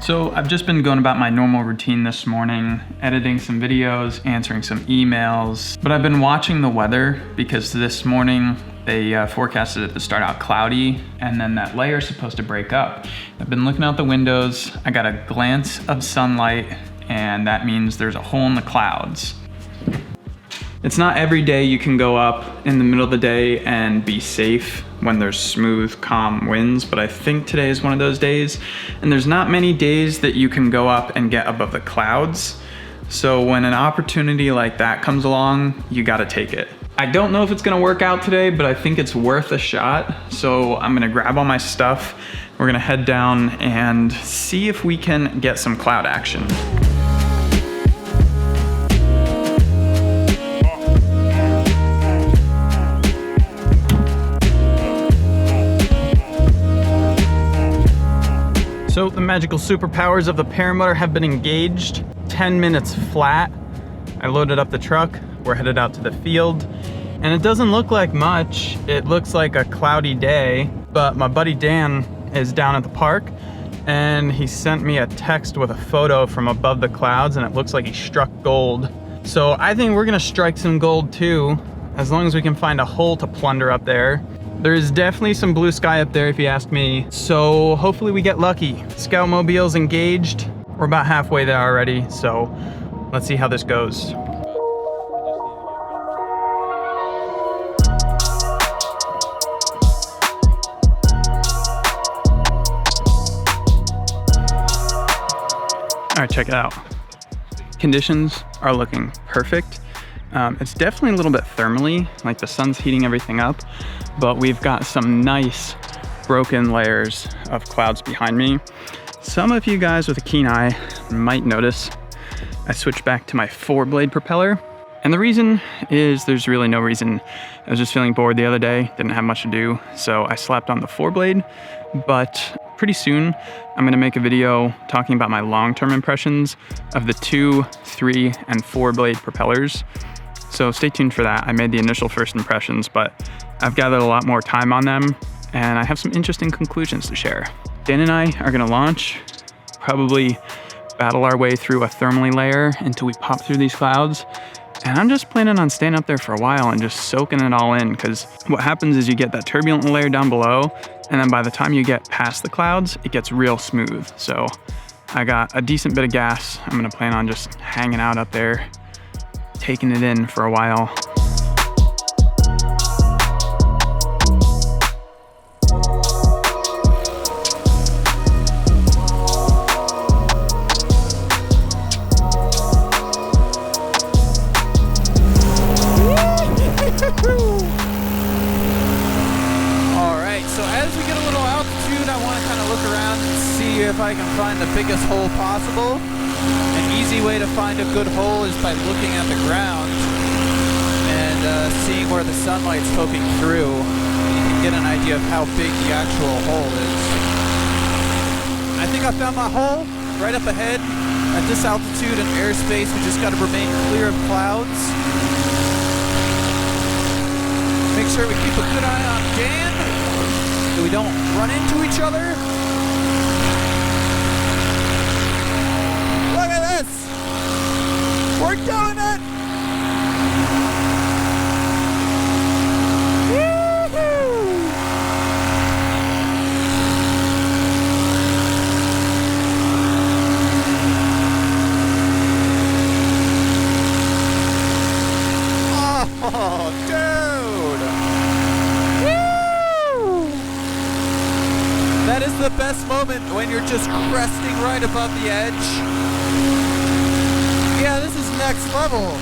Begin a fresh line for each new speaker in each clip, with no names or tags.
So I've just been going about my normal routine this morning, editing some videos, answering some emails, but I've been watching the weather because this morning they forecasted it to start out cloudy and then that layer is supposed to break up. I've been looking out the windows, I got a glance of sunlight, and that means there's a hole in the clouds. It's not every day you can go up in the middle of the day and be safe when there's smooth, calm winds, but I think today is one of those days. And there's not many days that you can go up and get above the clouds. So when an opportunity like that comes along, you gotta take it. I don't know if it's gonna work out today, but I think it's worth a shot. So I'm gonna grab all my stuff. We're gonna head down and see if we can get some cloud action. So the magical superpowers of the paramotor have been engaged. 10 minutes flat. I loaded up the truck. We're headed out to the field. And it doesn't look like much. It looks like a cloudy day, but my buddy Dan is down at the park and he sent me a text with a photo from above the clouds and it looks like he struck gold. So I think we're gonna strike some gold too, as long as we can find a hole to plunder up there. There's definitely some blue sky up there if you ask me. So hopefully we get lucky. Scout mobile's engaged. We're about halfway there already. So let's see how this goes. All right, check it out. Conditions are looking perfect. It's definitely a little bit thermally, like the sun's heating everything up, but we've got some nice broken layers of clouds behind me. Some of you guys with a keen eye might notice I switched back to my 4-blade propeller. And the reason is there's really no reason. I was just feeling bored the other day, didn't have much to do, so I slapped on the 4-blade. But pretty soon, I'm gonna make a video talking about my long-term impressions of the 2, 3, and 4-blade propellers. So stay tuned for that. I made the initial first impressions, but I've gathered a lot more time on them, and I have some interesting conclusions to share. Dan and I are gonna launch, probably battle our way through a thermally layer until we pop through these clouds. And I'm just planning on staying up there for a while and just soaking it all in, because what happens is you get that turbulent layer down below, and then by the time you get past the clouds, it gets real smooth. So I got a decent bit of gas. I'm gonna plan on just hanging out up there, taking it in for a while.
If I can find the biggest hole possible. An easy way to find a good hole is by looking at the ground and seeing where the sunlight's poking through. You can get an idea of how big the actual hole is. I think I found my hole right up ahead. At this altitude and airspace, we just got to remain clear of clouds. Make sure we keep a good eye on Dan so we don't run into each other. Look at this! We're doing it! Woo-hoo! Oh, dude! Woo! That is the best moment when you're just cresting right above the edge. Yeah, this is next level.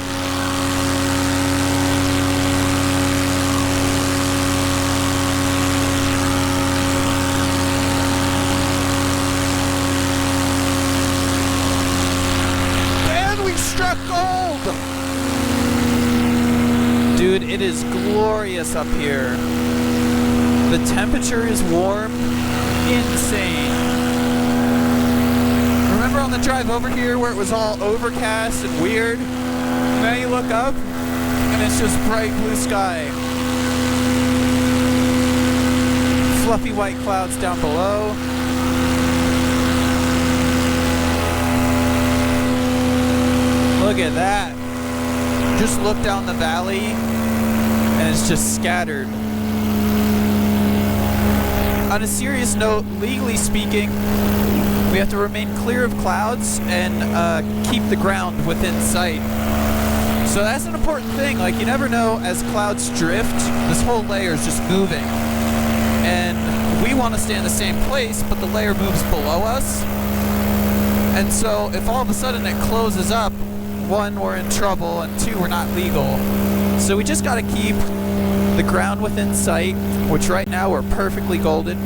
And we struck gold! Dude, it is glorious up here. The temperature is warm, insane. Remember on the drive over here where it was all overcast and weird? Now you look up and it's just bright blue sky. Fluffy white clouds down below. Look at that. Just look down the valley and it's just scattered. On a serious note, legally speaking, we have to remain clear of clouds and keep the ground within sight. So that's an important thing. Like, you never know, as clouds drift, this whole layer is just moving. And we want to stay in the same place, but the layer moves below us. And so if all of a sudden it closes up, one, we're in trouble, and two, we're not legal. So we just got to keep the ground within sight, which right now we're perfectly golden.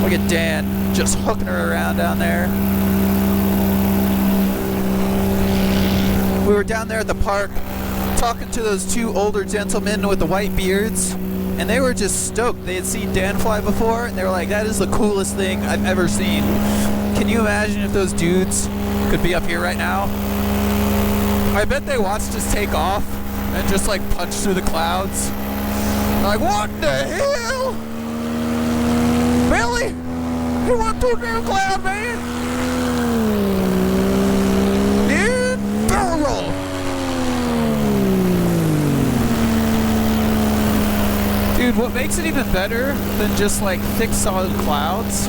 Look at Dan just hooking her around down there. We were down there at the park talking to those two older gentlemen with the white beards, and they were just stoked. They had seen Dan fly before, and they were like, that is the coolest thing I've ever seen. Can you imagine if those dudes could be up here right now? I bet they watched us take off and just like punch through the clouds. Like, what the hell? Really? You want to do a cloud, man? Dude, what makes it even better than just like thick solid clouds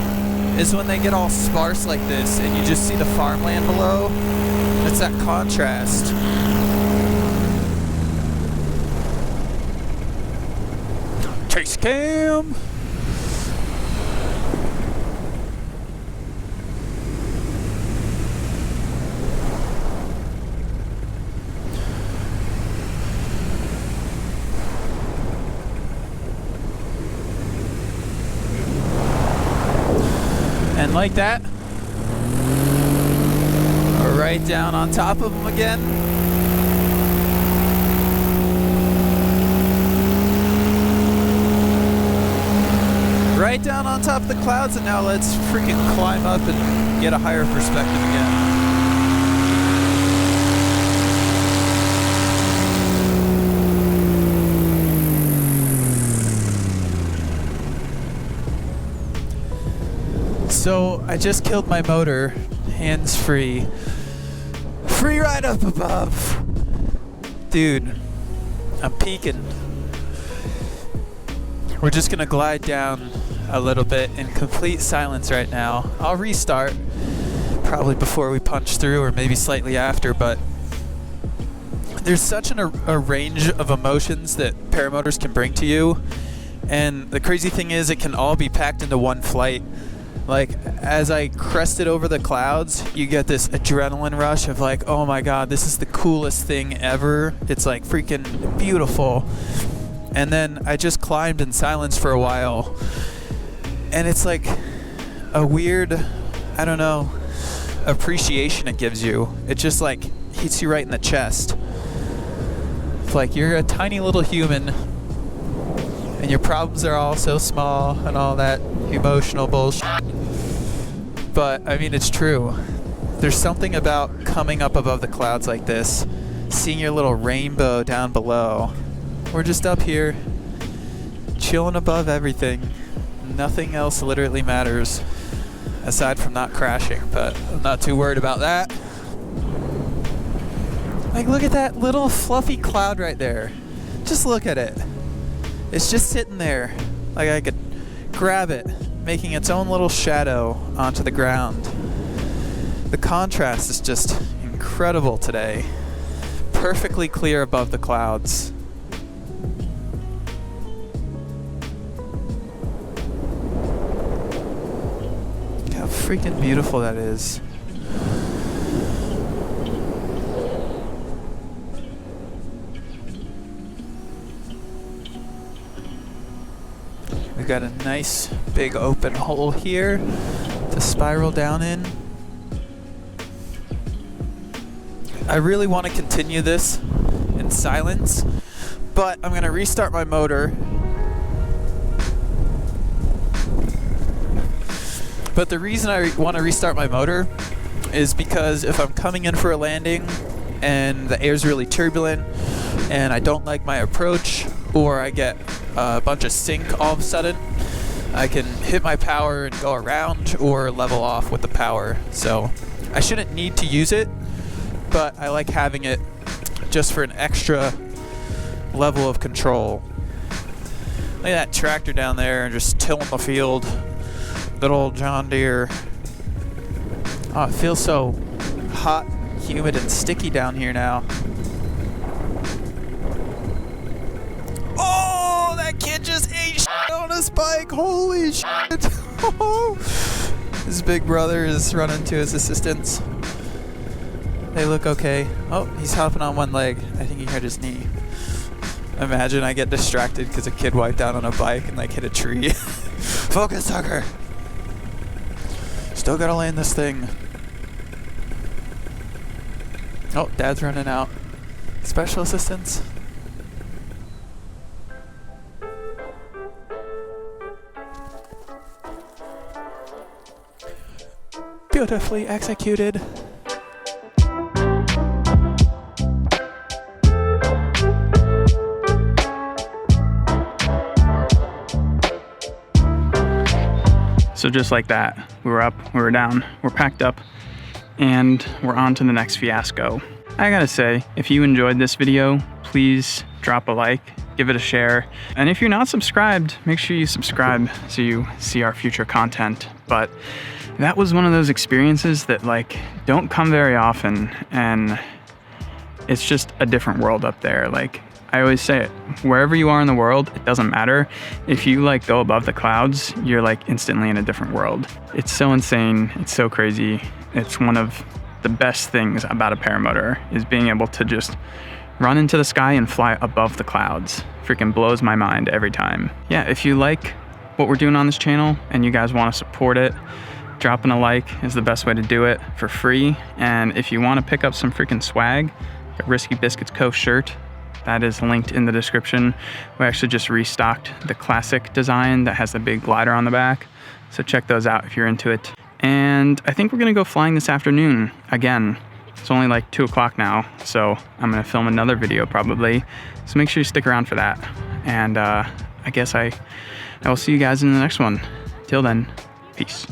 is when they get all sparse like this and you just see the farmland below. It's that contrast. Chase cam! And like that, right down on top of them again. Right down on top of the clouds, and now let's freaking climb up and get a higher perspective again. So I just killed my motor, hands free. Free right up above. Dude, I'm peeking. We're just gonna glide down a little bit in complete silence right now. I'll restart probably before we punch through, or maybe slightly after, but there's such a range of emotions that paramotors can bring to you. And the crazy thing is, it can all be packed into one flight. Like, as I crested over the clouds, you get this adrenaline rush of like, oh my god, this is the coolest thing ever. It's like freaking beautiful. And then I just climbed in silence for a while. And it's like a weird, I don't know, appreciation it gives you. It just like hits you right in the chest. It's like you're a tiny little human, and your problems are all so small and all that emotional bullshit. But I mean, it's true. There's something about coming up above the clouds like this, seeing your little rainbow down below. We're just up here, chilling above everything. Nothing else literally matters, aside from not crashing, but I'm not too worried about that. Like, look at that little fluffy cloud right there. Just look at it. It's just sitting there. Like, I could grab it, making its own little shadow onto the ground. The contrast is just incredible today. Perfectly clear above the clouds. Look how freaking beautiful that is. We've got a nice big open hole here to spiral down in. I really want to continue this in silence, but I'm going to restart my motor. But the reason I want to restart my motor is because if I'm coming in for a landing and the air's really turbulent and I don't like my approach, or I get a bunch of sink all of a sudden, I can hit my power and go around or level off with the power. So I shouldn't need to use it, but I like having it just for an extra level of control. Look at that tractor down there and just tilling the field. Good old John Deere. Oh, it feels so hot, humid, and sticky down here now. Oh, that kid just ate shit on his bike. Holy shit. His big brother is running to his assistance. They look okay. Oh, he's hopping on one leg. I think he hurt his knee. Imagine I get distracted because a kid wiped out on a bike and like hit a tree. Focus, sucker. Still gotta land this thing. Oh, Dad's running out. Special assistance. Beautifully executed.
So just like that, we were up, we were down, we're packed up, and we're on to the next fiasco. I gotta say, if you enjoyed this video, please drop a like, give it a share, and if you're not subscribed, make sure you subscribe so you see our future content. But that was one of those experiences that like don't come very often, and it's just a different world up there. Like I always say it, wherever you are in the world, it doesn't matter. If you like go above the clouds, you're like instantly in a different world. It's so insane, it's so crazy. It's one of the best things about a paramotor is being able to just run into the sky and fly above the clouds. Freaking blows my mind every time. Yeah, if you like what we're doing on this channel and you guys want to support it, dropping a like is the best way to do it for free. And if you want to pick up some freaking swag, a Risky Biscuits Co. shirt, that is linked in the description. We actually just restocked the classic design that has the big glider on the back. So check those out if you're into it. And I think we're gonna go flying this afternoon again. It's only like 2 o'clock now, so I'm gonna film another video probably. So make sure you stick around for that. And I guess I will see you guys in the next one. Till then, peace.